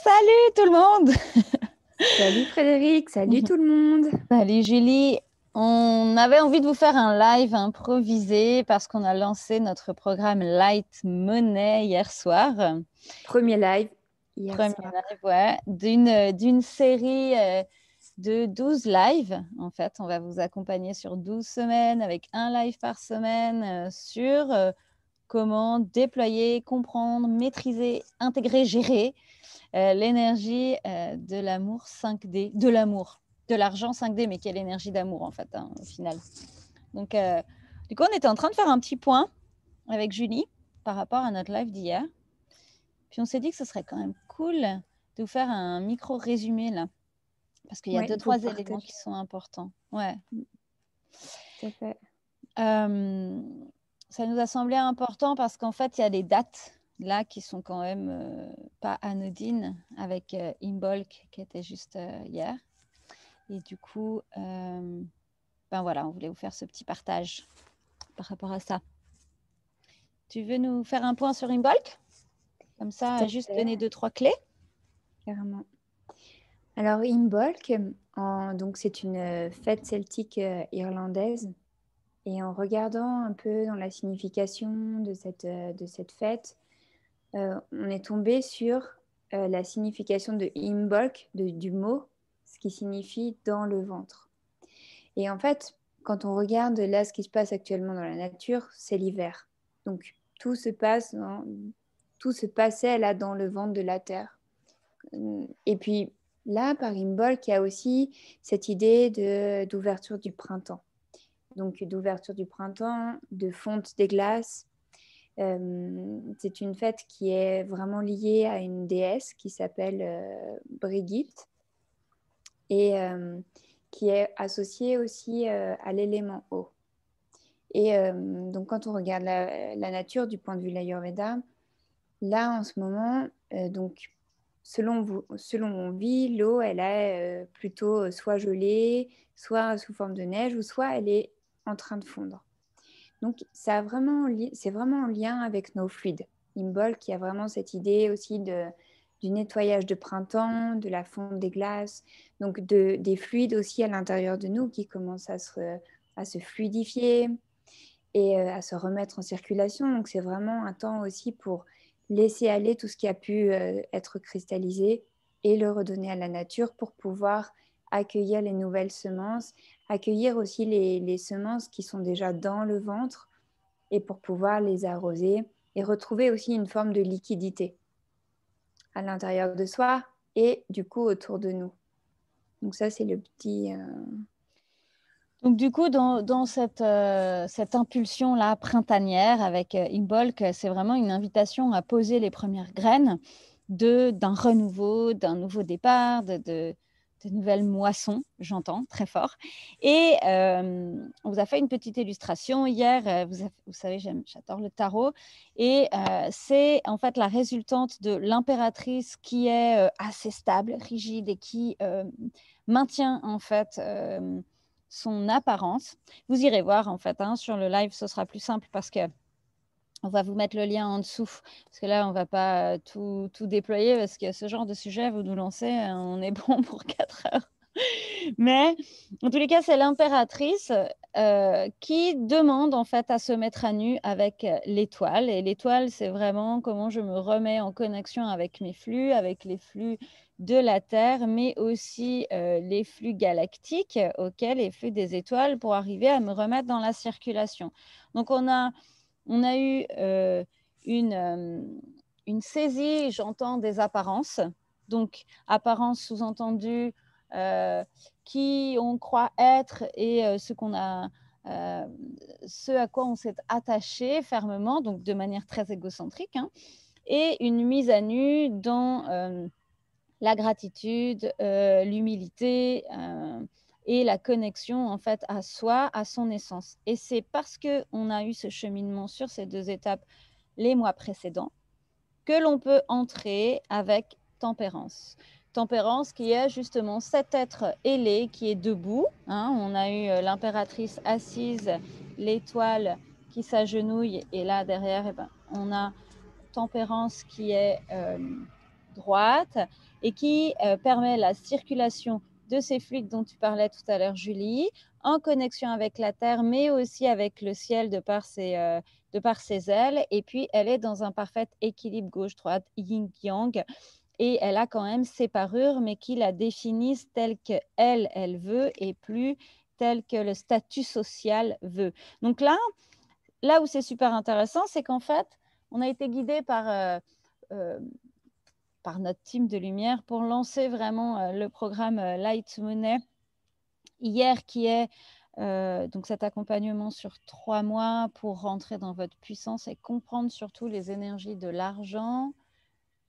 Salut tout le monde! Salut Frédéric, salut tout le monde. Salut Julie! On avait envie de vous faire un live improvisé parce qu'on a lancé notre programme Light Money hier soir. Premier live hier Premier soir. live, ouais, d'une série de 12 lives. En fait, on va vous accompagner sur 12 semaines avec un live par semaine sur comment déployer, comprendre, maîtriser, intégrer, gérer l'énergie de l'amour 5D, de l'argent 5D, mais qui est l'énergie d'amour en fait, au final. Donc, du coup, on était en train de faire un petit point avec Julie par rapport à notre live d'hier. Puis on s'est dit que ce serait quand même cool de vous faire un micro-résumé là, parce qu'il y a Oui, deux, de vous trois éléments partager. qui sont importants. Ouais. Tout à fait. Ça nous a semblé important parce qu'en fait, il y a des dates là qui sont quand même pas anodines avec Imbolc qui était juste hier. Et du coup, ben voilà, on voulait vous faire ce petit partage par rapport à ça. Tu veux nous faire un point sur Imbolc? Comme Tout ça, à juste fait, donner 2-3 clés. carrément. Alors Imbolc, donc c'est une fête celtique irlandaise. Et en regardant un peu dans la signification de cette fête, on est tombé sur la signification de Imbolc, du mot, ce qui signifie dans le ventre. Et en fait, quand on regarde là ce qui se passe actuellement dans la nature, c'est l'hiver. Donc tout se tout se passait là dans le ventre de la terre. Et puis là, par Imbolc, il y a aussi cette idée d'ouverture du printemps. Donc d'ouverture du printemps, de fonte des glaces. C'est une fête qui est vraiment liée à une déesse qui s'appelle Brigitte et qui est associée aussi à l'élément eau. Et donc, quand on regarde la nature du point de vue de l'Ayurveda, là, en ce moment, donc, selon où on vit, l'eau, elle est plutôt soit gelée, soit sous forme de neige, ou soit elle est en train de fondre. Donc, c'est vraiment en lien avec nos fluides. Imbolc, qui a vraiment cette idée aussi du nettoyage de printemps, de la fonte des glaces, donc des fluides aussi à l'intérieur de nous qui commencent à se fluidifier et à se remettre en circulation. Donc, c'est vraiment un temps aussi pour laisser aller tout ce qui a pu être cristallisé et le redonner à la nature pour pouvoir accueillir les nouvelles semences, accueillir aussi les semences qui sont déjà dans le ventre et pour pouvoir les arroser et retrouver aussi une forme de liquidité à l'intérieur de soi et du coup autour de nous. Donc ça, c'est le petit... Donc, du coup, dans cette impulsion-là printanière avec Imbolc, c'est vraiment une invitation à poser les premières graines d'un renouveau, d'un nouveau départ, de nouvelles moissons, j'entends très fort. Et on vous a fait une petite illustration hier. Vous savez, j'adore le tarot. Et c'est en fait la résultante de l'impératrice qui est assez stable, rigide et qui maintient en fait son apparence. Vous irez voir en fait sur le live, ce sera plus simple parce que on va vous mettre le lien en dessous, parce que là, on ne va pas tout déployer, parce que ce genre de sujet, vous nous lancez, on est bon pour 4 heures. Mais en tous les cas, c'est l'impératrice qui demande en fait à se mettre à nu avec l'étoile. Et l'étoile, c'est vraiment comment je me remets en connexion avec mes flux, avec les flux de la Terre, mais aussi les flux galactiques, auxquels les flux des étoiles, pour arriver à me remettre dans la circulation. Donc, on a eu une saisie, j'entends, des apparences. Donc, apparence sous-entendue, qui on croit être et ce à quoi on s'est attaché fermement, donc de manière très égocentrique, et une mise à nu dans la gratitude, l'humilité et la connexion en fait à soi, à son essence. Et c'est parce qu'on a eu ce cheminement sur ces 2 étapes les mois précédents que l'on peut entrer avec tempérance. Tempérance qui est justement cet être ailé qui est debout. On a eu l'impératrice assise, l'étoile qui s'agenouille, et là derrière, on a tempérance qui est droite et qui permet la circulation de ces fluides dont tu parlais tout à l'heure, Julie, en connexion avec la Terre, mais aussi avec le ciel de par ses ailes. Et puis, elle est dans un parfait équilibre gauche-droite, yin-yang. Et elle a quand même ses parures, mais qui la définissent telle qu'elle, elle veut, et plus telle que le statut social veut. Donc là où c'est super intéressant, c'est qu'en fait, on a été guidé par notre team de lumière pour lancer vraiment le programme Light Money hier, qui est donc cet accompagnement sur 3 mois pour rentrer dans votre puissance et comprendre surtout les énergies de l'argent,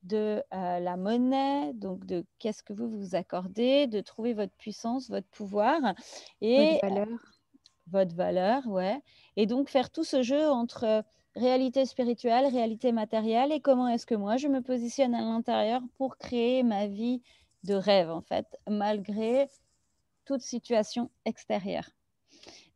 de la monnaie, donc de qu'est-ce que vous vous accordez, de trouver votre puissance, votre pouvoir et votre valeur, ouais. Et donc faire tout ce jeu entre réalité spirituelle, réalité matérielle et comment est-ce que moi je me positionne à l'intérieur pour créer ma vie de rêve en fait, malgré toute situation extérieure.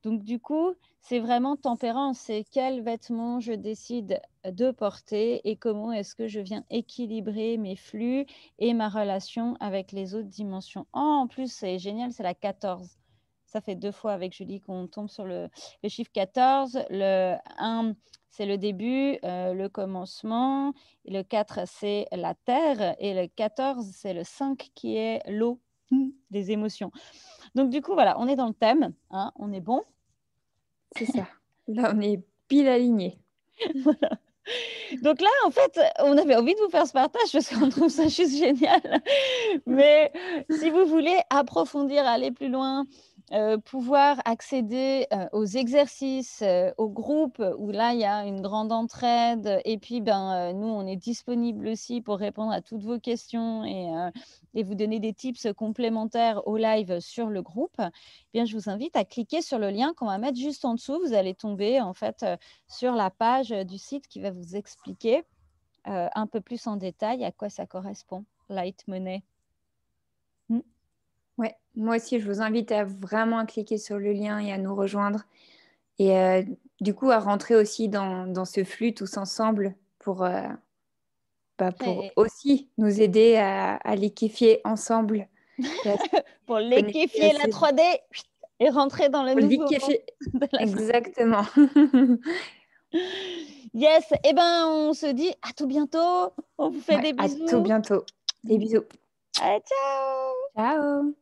Donc, du coup, c'est vraiment tempérance. C'est quels vêtements je décide de porter et comment est-ce que je viens équilibrer mes flux et ma relation avec les autres dimensions. Oh, en plus, c'est génial, c'est la 14. Ça fait 2 fois avec Julie qu'on tombe sur le chiffre 14. Le 1, c'est le début, le commencement. Le 4, c'est la terre. Et le 14, c'est le 5 qui est l'eau, des émotions. Donc, du coup, voilà, on est dans le thème, hein, on est bon. C'est ça. Là, on est pile aligné. Voilà. Donc là, en fait, on avait envie de vous faire ce partage parce qu'on trouve ça juste génial. Mais si vous voulez approfondir, aller plus loin, pouvoir accéder aux exercices, aux groupes où là, il y a une grande entraide. Et puis, nous, on est disponible aussi pour répondre à toutes vos questions et vous donner des tips complémentaires au live sur le groupe. Eh bien, je vous invite à cliquer sur le lien qu'on va mettre juste en dessous. Vous allez tomber en fait sur la page du site qui va vous expliquer un peu plus en détail à quoi ça correspond, Light Money. Ouais, moi aussi, je vous invite à vraiment cliquer sur le lien et à nous rejoindre. Et du coup, à rentrer aussi dans ce flux tous ensemble pour aussi nous aider à liquéfier ensemble. Pour liquéfier la 3D et rentrer dans le nouveau monde de la Exactement. Yes, et on se dit à tout bientôt. On vous fait des bisous. À tout bientôt. Des bisous. Allez, ciao. Ciao.